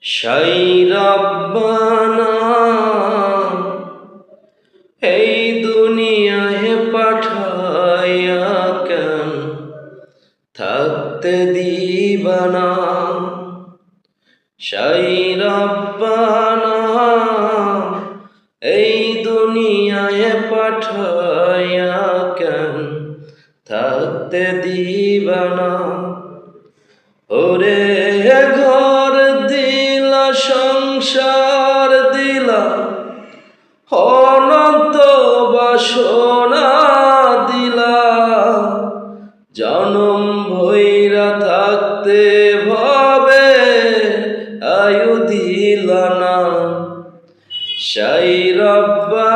শাই রব্বানা এই দুনিয়ায় পাঠাইয়া কেন থাকতে দিবানা। শাই রব্বানা এই দুনিয়ায় পাঠাইয়া কেন থাকতে দিবানা। ওরে ঘর দিলা, সংসার দিলা, অনন্ত বাসনা দিলা, জনম ভৈরা থাকতে ভাবে আয়ু দিলা না। শাই রব্বানা